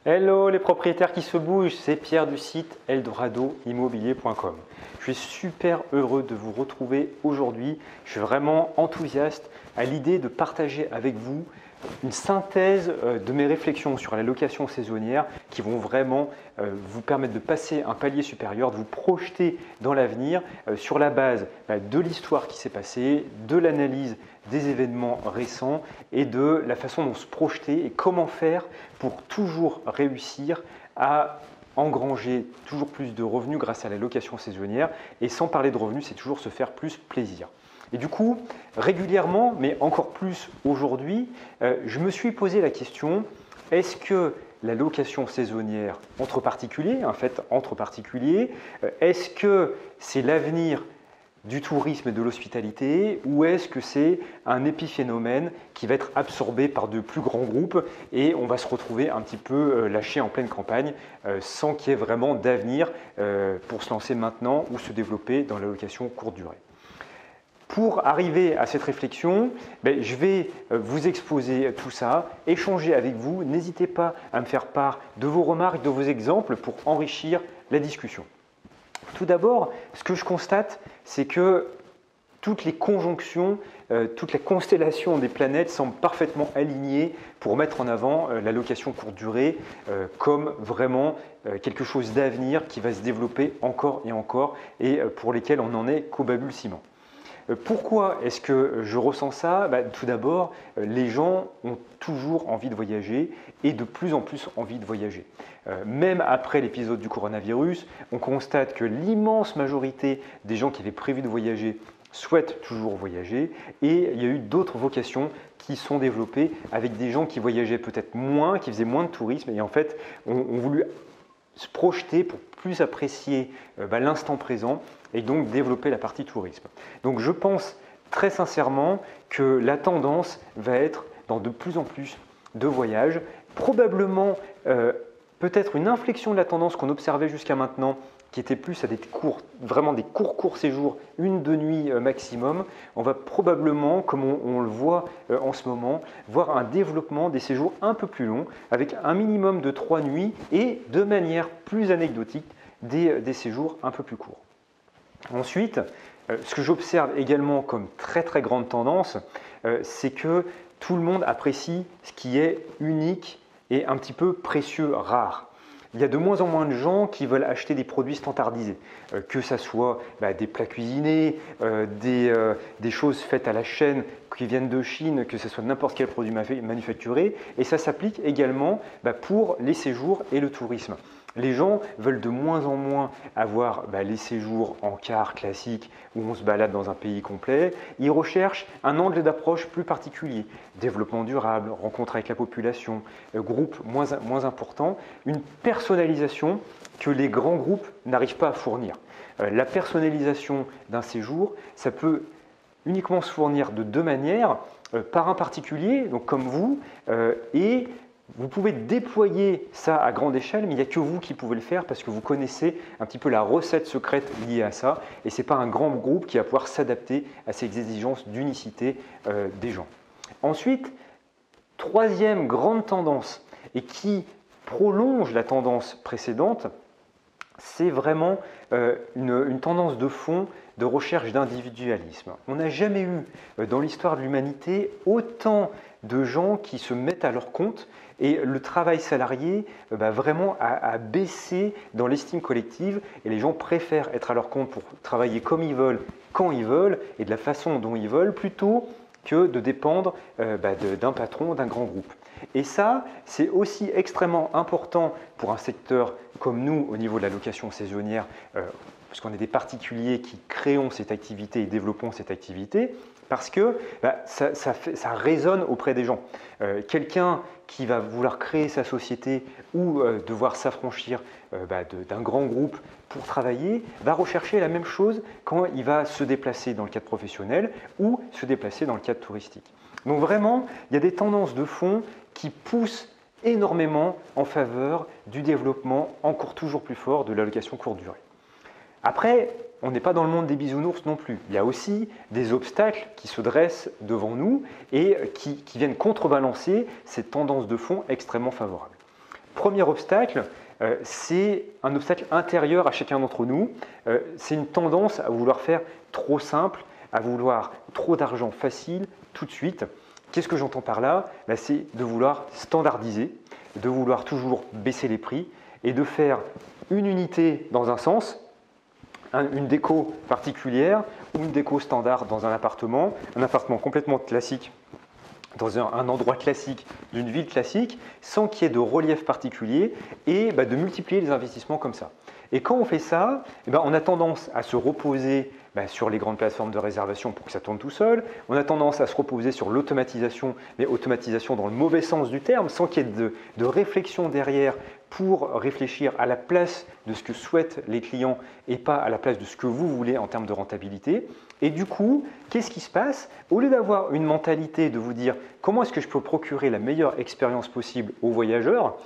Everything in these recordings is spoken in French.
Hello les propriétaires qui se bougent, c'est Pierre du site eldoradoimmobilier.com. Je suis super heureux de vous retrouver aujourd'hui. Je suis vraiment enthousiaste à l'idée de partager avec vous une synthèse de mes réflexions sur la location saisonnière qui vont vraiment vous permettre de passer un palier supérieur, de vous projeter dans l'avenir sur la base de l'histoire qui s'est passée, de l'analyse des événements récents et de la façon dont se projeter et comment faire pour toujours réussir à engranger toujours plus de revenus grâce à la location saisonnière. Et sans parler de revenus, c'est toujours se faire plus plaisir. Et du coup, régulièrement, mais encore plus aujourd'hui, je me suis posé la question, est-ce que la location saisonnière entre particuliers, en fait entre particuliers, est-ce que c'est l'avenir du tourisme et de l'hospitalité ou est-ce que c'est un épiphénomène qui va être absorbé par de plus grands groupes et on va se retrouver un petit peu lâché en pleine campagne sans qu'il y ait vraiment d'avenir pour se lancer maintenant ou se développer dans la location courte durée. Pour arriver à cette réflexion, je vais vous exposer tout ça, échanger avec vous. N'hésitez pas à me faire part de vos remarques, de vos exemples pour enrichir la discussion. Tout d'abord, ce que je constate, c'est que toutes les conjonctions, toute la constellation des planètes semblent parfaitement alignées pour mettre en avant la location courte durée comme vraiment quelque chose d'avenir qui va se développer encore et pour lesquels on n'en est qu'au balbutiement. Pourquoi est-ce que je ressens ça? Tout d'abord, les gens ont toujours envie de voyager et de plus en plus envie de voyager. Même après l'épisode du coronavirus, on constate que l'immense majorité des gens qui avaient prévu de voyager souhaitent toujours voyager et il y a eu d'autres vocations qui sont développées avec des gens qui voyageaient peut-être moins, qui faisaient moins de tourisme et en fait ont voulu se projeter pour plus apprécier l'instant présent et donc développer la partie tourisme. Donc je pense très sincèrement que la tendance va être dans de plus en plus de voyages, probablement peut-être une inflexion de la tendance qu'on observait jusqu'à maintenant qui était plus à des courts, vraiment des courts séjours, 1-2 nuits maximum. On va probablement, comme on le voit en ce moment, voir un développement des séjours un peu plus longs, avec un minimum de 3 nuits et de manière plus anecdotique, des séjours un peu plus courts. Ensuite, ce que j'observe également comme très grande tendance, c'est que tout le monde apprécie ce qui est unique et un petit peu précieux, rare. Il y a de moins en moins de gens qui veulent acheter des produits standardisés, que ce soit des plats cuisinés, des choses faites à la chaîne qui viennent de Chine, que ce soit n'importe quel produit manufacturé. Et ça s'applique également pour les séjours et le tourisme. Les gens veulent de moins en moins avoir les séjours en car classique où on se balade dans un pays complet. Ils recherchent un angle d'approche plus particulier. Développement durable, rencontre avec la population, groupe moins important, une personnalisation que les grands groupes n'arrivent pas à fournir. La personnalisation d'un séjour, ça peut uniquement se fournir de deux manières, par un particulier, donc comme vous, et vous pouvez déployer ça à grande échelle, mais il n'y a que vous qui pouvez le faire parce que vous connaissez un petit peu la recette secrète liée à ça et ce n'est pas un grand groupe qui va pouvoir s'adapter à ces exigences d'unicité des gens. Ensuite, troisième grande tendance et qui prolonge la tendance précédente, c'est vraiment une tendance de fond de recherche d'individualisme. On n'a jamais eu dans l'histoire de l'humanité autant de gens qui se mettent à leur compte et le travail salarié vraiment a baissé dans l'estime collective et les gens préfèrent être à leur compte pour travailler comme ils veulent, quand ils veulent et de la façon dont ils veulent plutôt que de dépendre d'un patron, d'un grand groupe. Et ça, c'est aussi extrêmement important pour un secteur comme nous au niveau de la location saisonnière, parce qu'on est des particuliers qui créons cette activité et développons cette activité, parce que ça résonne auprès des gens. Quelqu'un qui va vouloir créer sa société ou devoir s'affranchir d'un grand groupe pour travailler, va rechercher la même chose quand il va se déplacer dans le cadre professionnel ou se déplacer dans le cadre touristique. Donc vraiment, il y a des tendances de fond qui poussent énormément en faveur du développement encore toujours plus fort de la location courte durée. Après, on n'est pas dans le monde des bisounours non plus. Il y a aussi des obstacles qui se dressent devant nous et qui viennent contrebalancer cette tendance de fond extrêmement favorable. Premier obstacle, c'est un obstacle intérieur à chacun d'entre nous. C'est une tendance à vouloir faire trop simple, à vouloir trop d'argent facile tout de suite. Qu'est-ce que j'entends par là? C'est de vouloir standardiser, de vouloir toujours baisser les prix et de faire une unité dans un sens, une déco particulière ou une déco standard dans un appartement complètement classique, dans un endroit classique d'une ville classique, sans qu'il y ait de relief particulier et de multiplier les investissements comme ça. Et quand on fait ça, on a tendance à se reposer sur les grandes plateformes de réservation pour que ça tourne tout seul. On a tendance à se reposer sur l'automatisation, mais automatisation dans le mauvais sens du terme, sans qu'il y ait de réflexion derrière pour réfléchir à la place de ce que souhaitent les clients et pas à la place de ce que vous voulez en termes de rentabilité. Et du coup, qu'est-ce qui se passe? Au lieu d'avoir une mentalité de vous dire comment est-ce que je peux procurer la meilleure expérience possible aux voyageurs,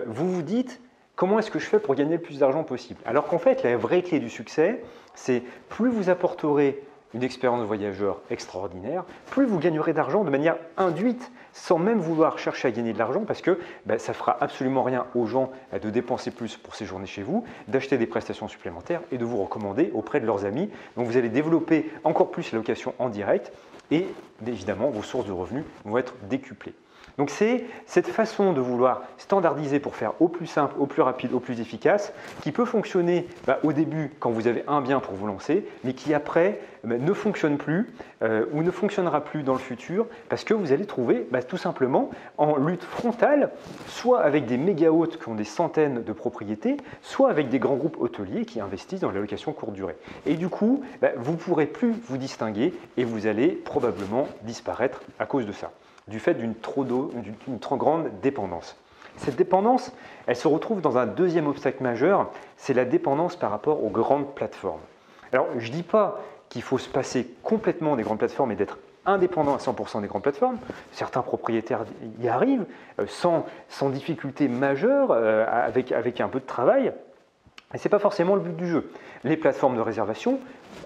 vous vous dites comment est-ce que je fais pour gagner le plus d'argent possible? Alors qu'en fait, la vraie clé du succès, c'est plus vous apporterez une expérience de voyageur extraordinaire, plus vous gagnerez d'argent de manière induite, sans même vouloir chercher à gagner de l'argent, parce que ça ne fera absolument rien aux gens de dépenser plus pour séjourner chez vous, d'acheter des prestations supplémentaires et de vous recommander auprès de leurs amis. Donc vous allez développer encore plus la location en direct et évidemment vos sources de revenus vont être décuplées. Donc c'est cette façon de vouloir standardiser pour faire au plus simple, au plus rapide, au plus efficace, qui peut fonctionner au début quand vous avez un bien pour vous lancer, mais qui après ne fonctionne plus ou ne fonctionnera plus dans le futur parce que vous allez trouver tout simplement en lutte frontale, soit avec des méga hôtes qui ont des centaines de propriétés, soit avec des grands groupes hôteliers qui investissent dans la location courte durée. Et du coup, vous ne pourrez plus vous distinguer et vous allez probablement disparaître à cause de ça, du fait d'une trop grande dépendance. Cette dépendance, elle se retrouve dans un deuxième obstacle majeur, c'est la dépendance par rapport aux grandes plateformes. Alors, je ne dis pas qu'il faut se passer complètement des grandes plateformes et d'être indépendant à 100% des grandes plateformes. Certains propriétaires y arrivent sans difficulté majeure, avec un peu de travail. Et ce n'est pas forcément le but du jeu. Les plateformes de réservation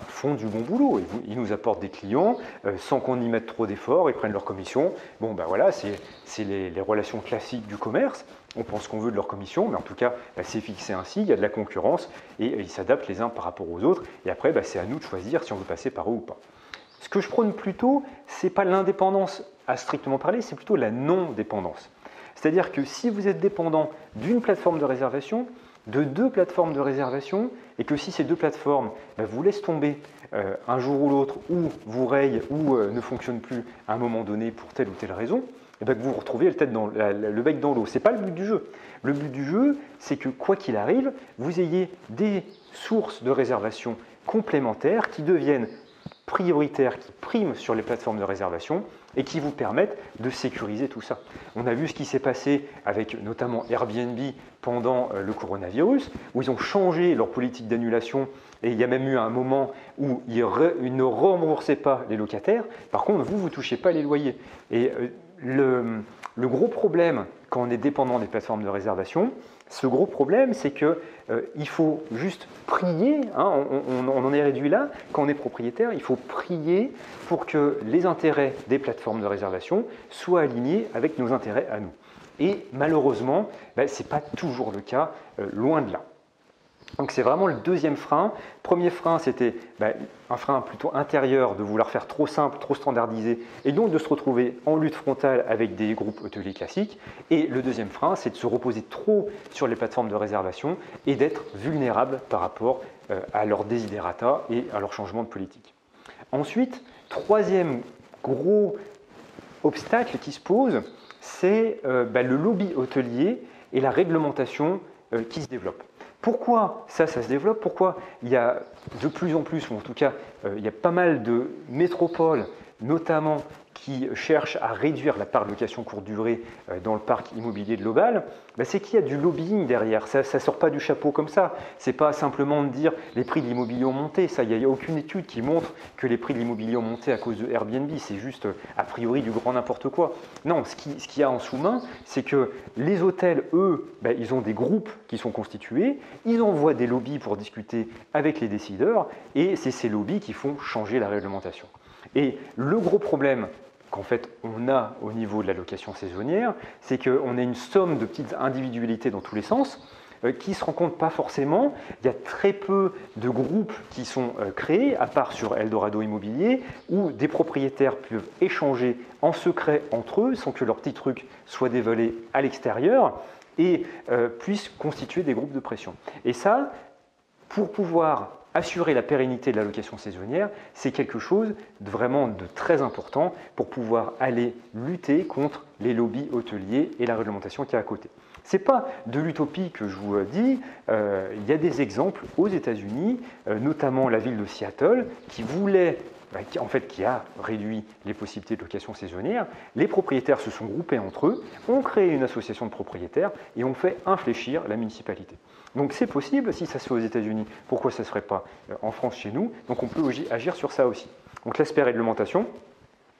font du bon boulot. Ils nous apportent des clients sans qu'on y mette trop d'efforts, ils prennent leur commission. Bon, voilà, c'est les relations classiques du commerce. On pense qu'on veut de leur commission, mais en tout cas, c'est fixé ainsi, il y a de la concurrence et ils s'adaptent les uns par rapport aux autres. Et après, c'est à nous de choisir si on veut passer par eux ou pas. Ce que je prône plutôt, ce n'est pas l'indépendance à strictement parler, c'est plutôt la non-dépendance. C'est-à-dire que si vous êtes dépendant d'une plateforme de réservation, de deux plateformes de réservation, et que si ces deux plateformes vous laissent tomber un jour ou l'autre, ou vous rayent, ou ne fonctionnent plus à un moment donné pour telle ou telle raison, que vous vous retrouvez le bec dans l'eau. Ce n'est pas le but du jeu. Le but du jeu, c'est que quoi qu'il arrive, vous ayez des sources de réservation complémentaires qui deviennent prioritaires, qui priment sur les plateformes de réservation et qui vous permettent de sécuriser tout ça. On a vu ce qui s'est passé avec notamment Airbnb pendant le coronavirus, où ils ont changé leur politique d'annulation et il y a même eu un moment où ils ne remboursaient pas les locataires. Par contre, vous ne touchez pas les loyers. Et le gros problème quand on est dépendant des plateformes de réservation, ce gros problème, c'est qu'il faut juste prier, on en est réduit là, quand on est propriétaire, il faut prier pour que les intérêts des plateformes de réservation soient alignés avec nos intérêts à nous. Et malheureusement, ce n'est pas toujours le cas, loin de là. Donc c'est vraiment le deuxième frein. Premier frein, c'était un frein plutôt intérieur de vouloir faire trop simple, trop standardisé et donc de se retrouver en lutte frontale avec des groupes hôteliers classiques. Et le deuxième frein, c'est de se reposer trop sur les plateformes de réservation et d'être vulnérable par rapport à leurs desiderata et à leur changement de politique. Ensuite, troisième gros obstacle qui se pose, c'est le lobby hôtelier et la réglementation qui se développe. Pourquoi ça se développe? Pourquoi il y a de plus en plus, ou en tout cas, il y a pas mal de métropoles, notamment qui cherchent à réduire la part de location courte durée dans le parc immobilier global? C'est qu'il y a du lobbying derrière. Ça ne sort pas du chapeau comme ça. Ce n'est pas simplement de dire les prix de l'immobilier ont monté. Ça, il n'y a aucune étude qui montre que les prix de l'immobilier ont monté à cause de Airbnb. C'est juste a priori du grand n'importe quoi. Non, ce qu'il y a en sous-main, c'est que les hôtels, eux, ils ont des groupes qui sont constitués. Ils envoient des lobbies pour discuter avec les décideurs et c'est ces lobbies qui font changer la réglementation. Et le gros problème qu'en fait on a au niveau de la location saisonnière, c'est qu'on a une somme de petites individualités dans tous les sens, qui ne se rencontrent pas forcément. Il y a très peu de groupes qui sont créés, à part sur Eldorado Immobilier, où des propriétaires peuvent échanger en secret entre eux, sans que leur petit truc soit dévoilé à l'extérieur, et puissent constituer des groupes de pression. Et ça, pour pouvoir assurer la pérennité de la location saisonnière, c'est quelque chose vraiment de très important pour pouvoir aller lutter contre les lobbies hôteliers et la réglementation qui est à côté. Ce n'est pas de l'utopie que je vous dis, il y a des exemples aux États-Unis, notamment la ville de Seattle, qui voulait, qui a réduit les possibilités de location saisonnière. Les propriétaires se sont groupés entre eux, ont créé une association de propriétaires et ont fait infléchir la municipalité. Donc c'est possible, si ça se fait aux États-Unis, pourquoi ça ne se ferait pas en France chez nous? Donc on peut agir sur ça aussi. Donc l'aspect réglementation,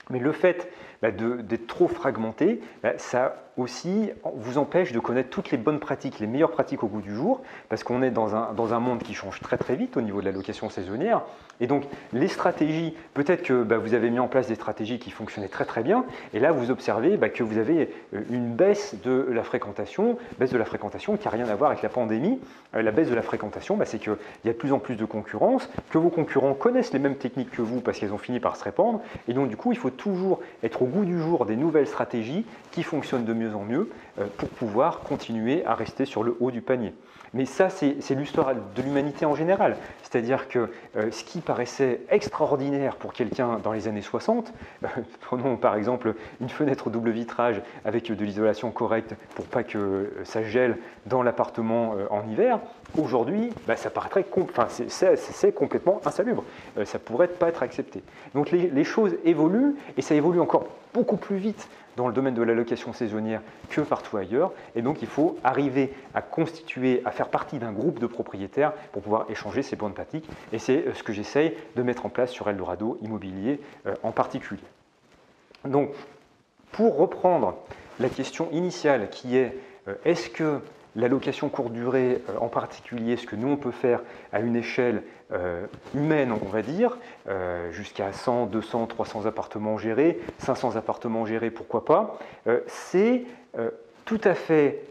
mais le fait d'être trop fragmenté, ça aussi vous empêche de connaître toutes les bonnes pratiques, les meilleures pratiques au goût du jour, parce qu'on est dans un monde qui change très très vite au niveau de la location saisonnière. Et donc les stratégies, peut-être que vous avez mis en place des stratégies qui fonctionnaient très très bien, et là vous observez que vous avez une baisse de la fréquentation qui n'a rien à voir avec la pandémie. La baisse de la fréquentation, c'est qu'il y a de plus en plus de concurrence, que vos concurrents connaissent les mêmes techniques que vous parce qu'elles ont fini par se répandre, et donc du coup il faut toujours être au goût du jour des nouvelles stratégies qui fonctionnent de mieux en mieux pour pouvoir continuer à rester sur le haut du panier. Mais ça, c'est l'histoire de l'humanité en général. C'est-à-dire que ce qui paraissait extraordinaire pour quelqu'un dans les années 60, prenons par exemple une fenêtre double vitrage avec de l'isolation correcte pour pas que ça gèle dans l'appartement en hiver, aujourd'hui, ça paraîtrait, c'est complètement insalubre. Ça pourrait pas être accepté. Donc les choses évoluent et ça évolue encore beaucoup plus vite dans le domaine de la location saisonnière que partout ailleurs. Et donc, il faut arriver à constituer, à faire partie d'un groupe de propriétaires pour pouvoir échanger ces bonnes pratiques. Et c'est ce que j'essaye de mettre en place sur Eldorado Immobilier en particulier. Donc, pour reprendre la question initiale qui est est-ce que la location courte durée, en particulier, ce que nous on peut faire à une échelle humaine, on va dire, jusqu'à 100, 200, 300 appartements gérés, 500 appartements gérés, pourquoi pas, c'est tout à fait,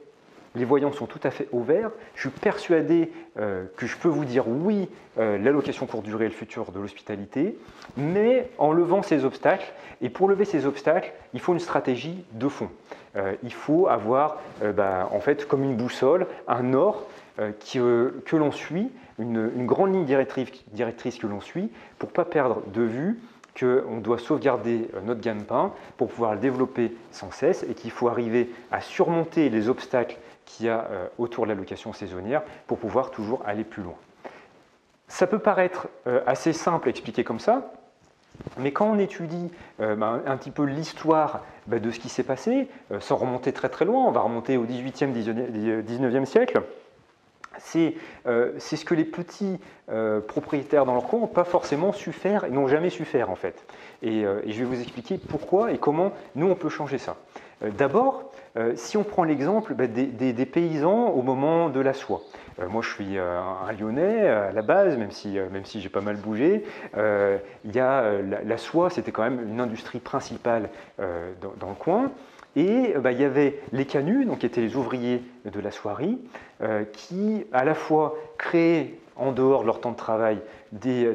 les voyants sont tout à fait au vert. Je suis persuadé que je peux vous dire oui, la location courte durée est le futur de l'hospitalité, mais en levant ces obstacles, et pour lever ces obstacles, il faut une stratégie de fond. Il faut avoir en fait comme une boussole, un nord que l'on suit, une grande ligne directrice que l'on suit pour ne pas perdre de vue qu'on doit sauvegarder notre gagne-pain pour pouvoir le développer sans cesse et qu'il faut arriver à surmonter les obstacles qu'il y a autour de la location saisonnière pour pouvoir toujours aller plus loin. Ça peut paraître assez simple expliqué comme ça, mais quand on étudie un petit peu l'histoire de ce qui s'est passé, sans remonter très très loin, on va remonter au 18e, 19e siècle, c'est ce que les petits propriétaires dans leur coin n'ont pas forcément su faire et n'ont jamais su faire en fait. Et je vais vous expliquer pourquoi et comment nous on peut changer ça. D'abord, si on prend l'exemple des paysans au moment de la soie. Moi, je suis un Lyonnais à la base, même si j'ai pas mal bougé. Il y a la soie, c'était quand même une industrie principale dans le coin. Et il y avait les canuts, donc qui étaient les ouvriers de la soierie, qui à la fois créaient en dehors de leur temps de travail des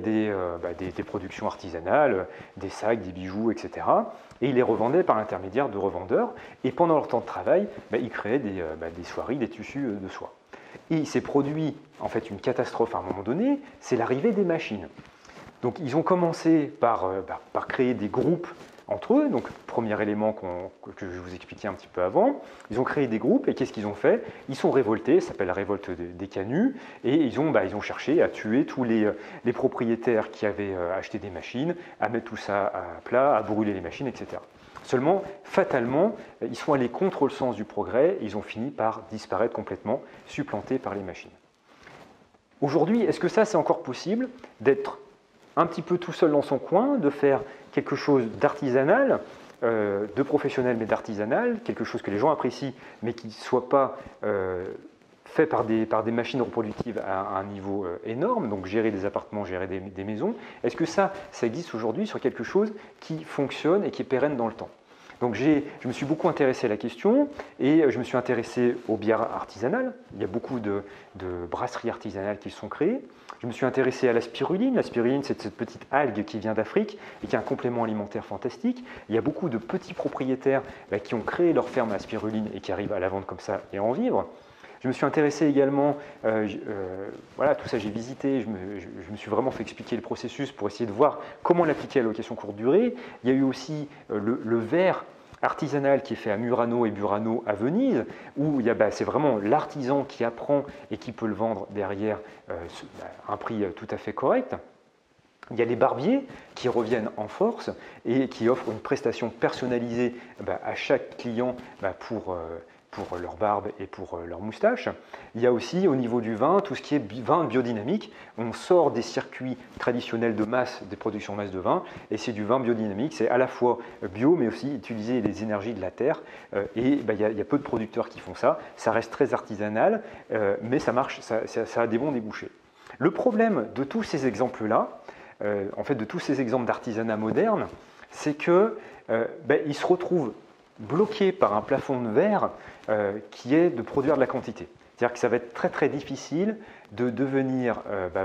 productions artisanales, des sacs, des bijoux, etc. Et ils les revendaient par l'intermédiaire de revendeurs. Et pendant leur temps de travail, ils créaient des soieries, des tissus de soie. Et il s'est produit en fait une catastrophe à un moment donné, c'est l'arrivée des machines. Donc ils ont commencé par créer des groupes entre eux, donc premier élément que je vous expliquais un petit peu avant, ils ont créé des groupes et qu'est-ce qu'ils ont fait? Ils sont révoltés, ça s'appelle la révolte des canuts, et ils ont cherché à tuer tous les propriétaires qui avaient acheté des machines, à mettre tout ça à plat, à brûler les machines, etc. Seulement, fatalement, ils sont allés contre le sens du progrès, et ils ont fini par disparaître complètement, supplantés par les machines. Aujourd'hui, est-ce que ça c'est encore possible d'être un petit peu tout seul dans son coin, de faire quelque chose d'artisanal, de professionnel mais d'artisanal, quelque chose que les gens apprécient mais qui ne soit pas fait par des machines reproductives à un niveau énorme, donc gérer des appartements, gérer des maisons. Est-ce que ça existe aujourd'hui sur quelque chose qui fonctionne et qui est pérenne dans le temps? Donc je me suis beaucoup intéressé à la question et je me suis intéressé aux bières artisanales. Il y a beaucoup de brasseries artisanales qui sont créées. Je me suis intéressé à la spiruline. La spiruline, c'est cette petite algue qui vient d'Afrique et qui est un complément alimentaire fantastique. Il y a beaucoup de petits propriétaires qui ont créé leur ferme à spiruline et qui arrivent à la vendre comme ça et à en vivre. Je me suis intéressé également, voilà, tout ça j'ai visité, je me suis vraiment fait expliquer le processus pour essayer de voir comment l'appliquer à la location courte durée. Il y a eu aussi le verre artisanal qui est fait à Murano et Burano à Venise, où c'est vraiment l'artisan qui apprend et qui peut le vendre derrière un prix tout à fait correct. Il y a les barbiers qui reviennent en force et qui offrent une prestation personnalisée à chaque client pour leur barbe et pour leur moustache. Il y a aussi au niveau du vin, tout ce qui est vin biodynamique. On sort des circuits traditionnels de masse, des productions masse de vin, et c'est du vin biodynamique. C'est à la fois bio, mais aussi utiliser les énergies de la terre. Il y a peu de producteurs qui font ça. Ça reste très artisanal, mais ça marche, ça a des bons débouchés. Le problème de tous ces exemples-là, en fait de tous ces exemples d'artisanat moderne, c'est qu'ils se retrouvent bloqués par un plafond de verre qui est de produire de la quantité. C'est-à-dire que ça va être très très difficile de devenir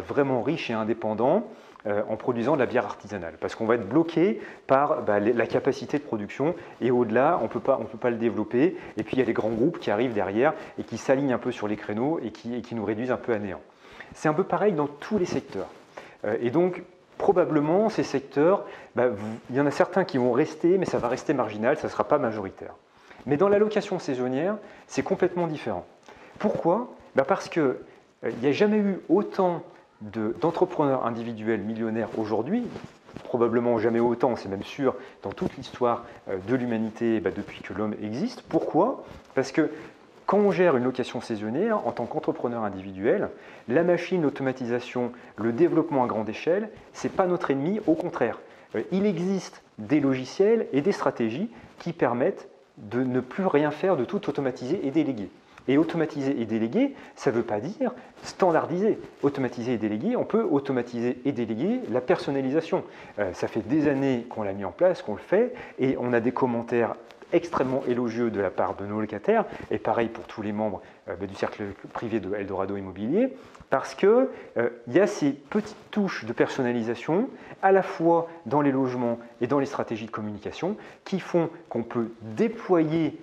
vraiment riche et indépendant en produisant de la bière artisanale, parce qu'on va être bloqué par la capacité de production et au-delà, on ne peut pas le développer. Et puis il y a les grands groupes qui arrivent derrière et qui s'alignent un peu sur les créneaux et qui nous réduisent un peu à néant. C'est un peu pareil dans tous les secteurs. Et donc, probablement, ces secteurs, il y en a certains qui vont rester, mais ça va rester marginal, ça ne sera pas majoritaire. Mais dans la location saisonnière, c'est complètement différent. Pourquoi? Parce qu'il n'y a jamais eu autant d'entrepreneurs individuels millionnaires aujourd'hui, probablement jamais autant, c'est même sûr, dans toute l'histoire de l'humanité depuis que l'homme existe. Pourquoi? Parce que quand on gère une location saisonnière, en tant qu'entrepreneur individuel, la machine, l'automatisation, le développement à grande échelle, ce n'est pas notre ennemi, au contraire. Il existe des logiciels et des stratégies qui permettent de ne plus rien faire, de tout automatiser et déléguer. Et automatiser et déléguer, ça ne veut pas dire standardiser. Automatiser et déléguer, on peut automatiser et déléguer la personnalisation. Ça fait des années qu'on l'a mis en place, qu'on le fait, et on a des commentaires extrêmement élogieux de la part de nos locataires, et pareil pour tous les membres du cercle privé de Eldorado Immobilier, parce qu'il y a ces petites touches de personnalisation, à la fois dans les logements et dans les stratégies de communication, qui font qu'on peut déployer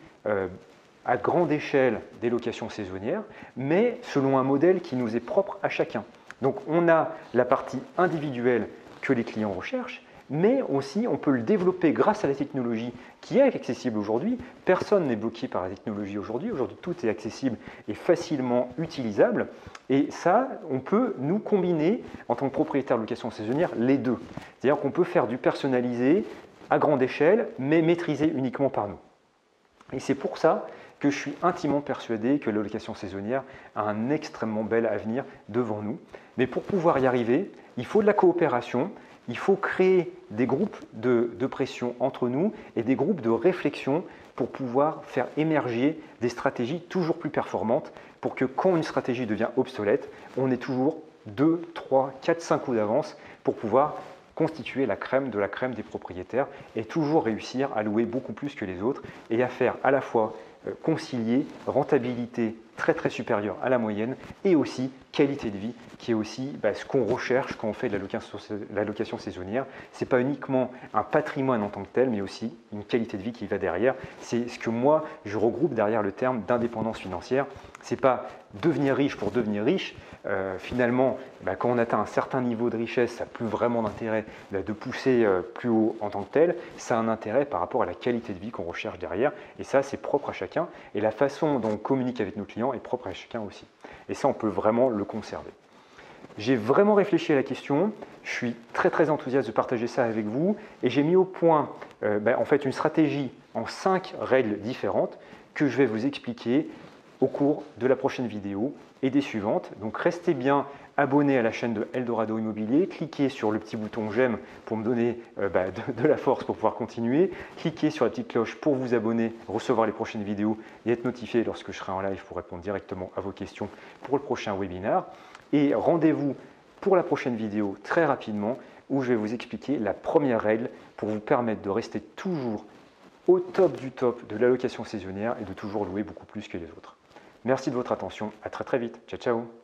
à grande échelle des locations saisonnières, mais selon un modèle qui nous est propre à chacun. Donc on a la partie individuelle que les clients recherchent, mais aussi on peut le développer grâce à la technologie qui est accessible aujourd'hui. Personne n'est bloqué par la technologie aujourd'hui. Aujourd'hui, tout est accessible et facilement utilisable. Et ça, on peut nous combiner, en tant que propriétaire de location saisonnière, les deux. C'est-à-dire qu'on peut faire du personnalisé à grande échelle, mais maîtrisé uniquement par nous. Et c'est pour ça que je suis intimement persuadé que la location saisonnière a un extrêmement bel avenir devant nous. Mais pour pouvoir y arriver, il faut de la coopération. Il faut créer des groupes de pression entre nous et des groupes de réflexion pour pouvoir faire émerger des stratégies toujours plus performantes pour que quand une stratégie devient obsolète, on ait toujours 2, 3, 4, 5 coups d'avance pour pouvoir constituer la crème de la crème des propriétaires et toujours réussir à louer beaucoup plus que les autres et à faire à la fois concilier rentabilité très très supérieure à la moyenne et aussi qualité de vie qui est aussi ce qu'on recherche quand on fait de la location saisonnière. Ce n'est pas uniquement un patrimoine en tant que tel, mais aussi une qualité de vie qui va derrière. C'est ce que moi je regroupe derrière le terme d'indépendance financière. Ce n'est pas devenir riche pour devenir riche. Finalement, quand on atteint un certain niveau de richesse, ça n'a plus vraiment d'intérêt de pousser plus haut en tant que tel. Ça a un intérêt par rapport à la qualité de vie qu'on recherche derrière. Et ça, c'est propre à chacun. Et la façon dont on communique avec nos clients est propre à chacun aussi. Et ça, on peut vraiment le conserver. J'ai vraiment réfléchi à la question. Je suis très très enthousiaste de partager ça avec vous. Et j'ai mis au point en fait une stratégie en 5 règles différentes que je vais vous expliquer au cours de la prochaine vidéo et des suivantes. Donc restez bien abonnés à la chaîne de Eldorado Immobilier, cliquez sur le petit bouton j'aime pour me donner de la force pour pouvoir continuer, cliquez sur la petite cloche pour vous abonner, recevoir les prochaines vidéos et être notifié lorsque je serai en live pour répondre directement à vos questions pour le prochain webinaire. Et rendez-vous pour la prochaine vidéo très rapidement où je vais vous expliquer la première règle pour vous permettre de rester toujours au top du top de l'allocation saisonnière et de toujours louer beaucoup plus que les autres. Merci de votre attention, à très très vite, ciao ciao.